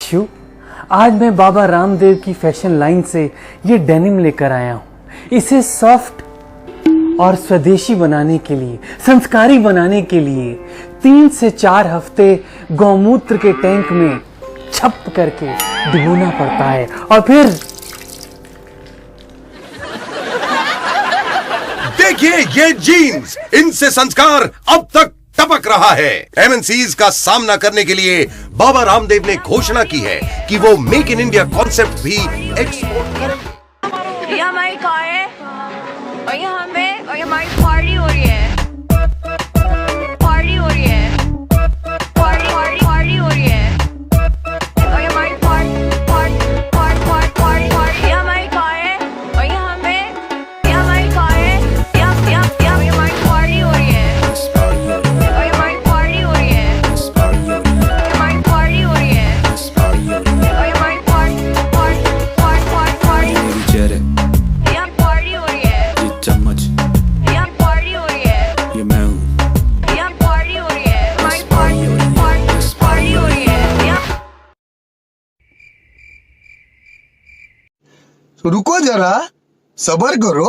बच्चों, आज मैं बाबा रामदेव की फैशन लाइन से ये डेनिम लेकर आया हूँ। इसे सॉफ्ट और स्वदेशी बनाने के लिए, संस्कारी बनाने के लिए 3 से 4 हफ्ते गौमूत्र के टैंक में छप करके भिगोना पड़ता है और फिर देखिए ये जीन्स, इनसे संस्कार अब तक टपक रहा है। एमएनसीज का सामना करने के लिए बाबा रामदेव ने घोषणा की है कि वो मेक इन इंडिया कॉन्सेप्ट भी एक्सपोर्ट करेंगे। ये हमारी कार है और ये हमें और ये हमारी पार्टी हो रही है। पार्टी हो रही है। पार्टी पार्टी पार्टी हो रही है और ये हमारी पार्टी। ये हमारी कार है और ये हमें, ये हमारी कार है। ये हमारी पार्टी हो रही है। रुको जरा, सबर करो।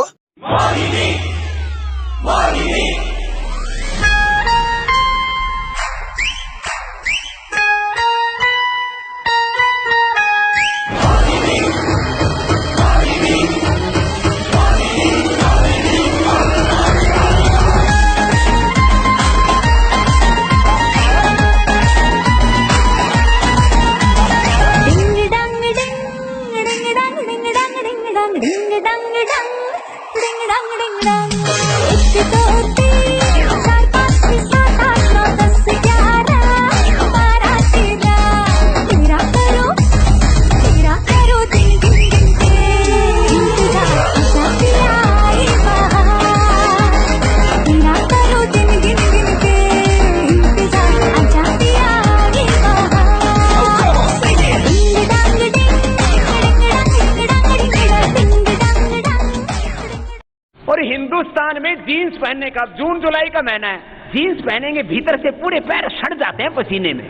और हिंदुस्तान में जीन्स पहनने का, जून जुलाई का महीना है, जीन्स पहनेंगे भीतर से पूरे पैर सड़ जाते हैं पसीने में,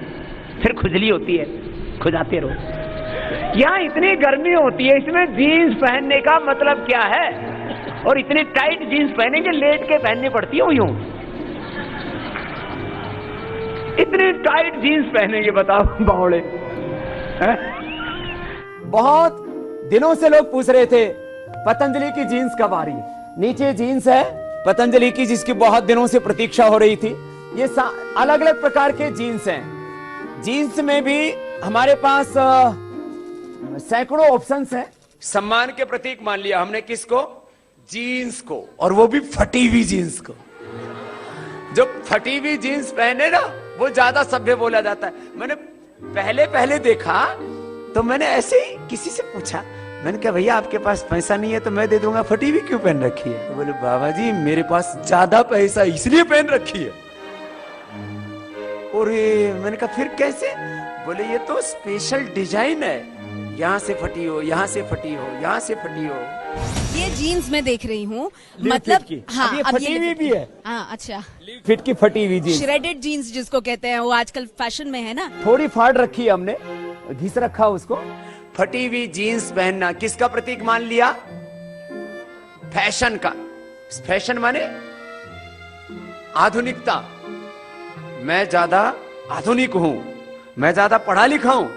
फिर खुजली होती है, खुजाते रहो। यहाँ इतनी गर्मी होती है, इसमें जीन्स पहनने का मतलब क्या है? और इतनी टाइट जीन्स पहनेंगे, लेट के पहननी पड़ती है यूं। इतनी टाइट जीन्स पहनेंगे, बताओ बावड़े। बहुत दिनों से लोग पूछ रहे थे पतंजलि की जीन्स कब आ रही है। नीचे जीन्स है पतंजलि की, जिसकी बहुत दिनों से प्रतीक्षा हो रही थी। ये अलग अलग प्रकार के जीन्स हैं। जीन्स में भी हमारे पास सैकड़ों ऑप्शंस हैं। सम्मान के प्रतीक मान लिया हमने किसको? जीन्स को, और वो भी फटी हुई जीन्स को। जो फटी हुई जीन्स पहने ना, वो ज्यादा सभ्य बोला जाता है। मैंने पहले देखा तो मैंने ऐसे ही किसी से पूछा, मैंने कहा भैया आपके पास पैसा नहीं है तो मैं दे दूंगा, फटी हुई क्यों पहन रखी है? तो बोले बाबा जी मेरे पास ज्यादा पैसा इसलिए पहन रखी है। और मैंने कहा फिर कैसे? बोले ये तो स्पेशल डिजाइन है, यहाँ से फटी हो, यहाँ से फटी हो, यहाँ से फटी हो। ये जीन्स में देख रही हूँ, मतलब हाँ, अब ये फटी हुई भी है। हाँ अच्छा, फिट की फटी हुई जीन्स, श्रेडेड जीन्स जिसको कहते हैं, वो आजकल फैशन में है ना। थोड़ी फाड़ रखी है हमने, घिस रखा उसको। फटी हुई जीन्स पहनना किसका प्रतीक मान लिया? फैशन का। फैशन माने आधुनिकता। मैं ज्यादा आधुनिक हूं, मैं ज्यादा पढ़ा लिखा हूं,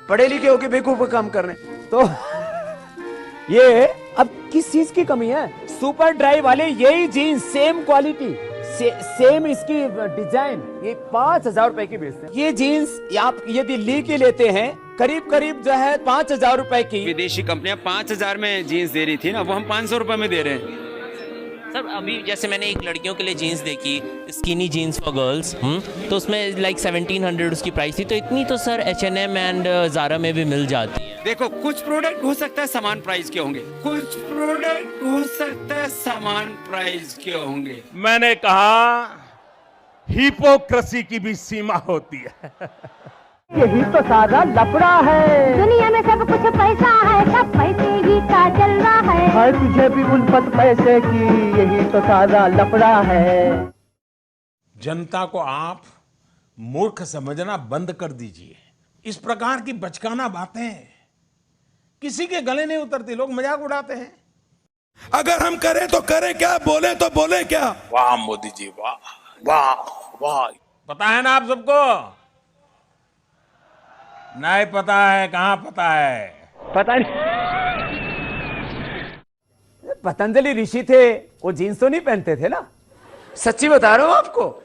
पढ़े लिखे होके बेवकूफ काम कर रहे हैं। तो ये अब किस चीज की कमी है? सुपर ड्राई वाले यही जीन्स, सेम क्वालिटी, सेम इसकी डिजाइन, ये 5,000 रुपए की बेचते हैं। ये जीन्स आप यदि ली के लेते हैं, करीब जो है 5,000 रुपए की। विदेशी कंपनियां 5,000 में जीन्स दे रही थी ना, वो हम 500 रुपए में दे रहे हैं। सर अभी जैसे मैंने एक लड़कियों के लिए जीन्स देखी, स्किनी जीन्स फॉर गर्ल्स, तो उसमें लाइक 1700 उसकी प्राइस थी। तो इतनी तो सर H&M एंड ज़ारा में भी मिल जाती है। देखो कुछ प्रोडक्ट हो सकता है समान प्राइस के होंगे, कुछ प्रोडक्ट हो सकता है समान प्राइस के होंगे। मैंने कहा हिपोक्रेसी की भी सीमा होती है। यही तो सारा लफड़ा है। दुनिया में सब कुछ पैसा है, सब पैसे ही का चल रहा है तुझे भी उल्फत पैसे की, यही तो सारा लफड़ा है। जनता को आप मूर्ख समझना बंद कर दीजिए। इस प्रकार की बचकाना बातें किसी के गले नहीं उतरती, लोग मजाक उड़ाते हैं। अगर हम करें तो करें क्या, बोले तो बोले क्या। वाह मोदी जी, वाह वाह वाह। पता है ना आप सबको? नहीं पता है? कहां पता है? पता नहीं। पतंजलि ऋषि थे, वो जीन्स तो नहीं पहनते थे ना। सच्ची बता रहा हूं आपको,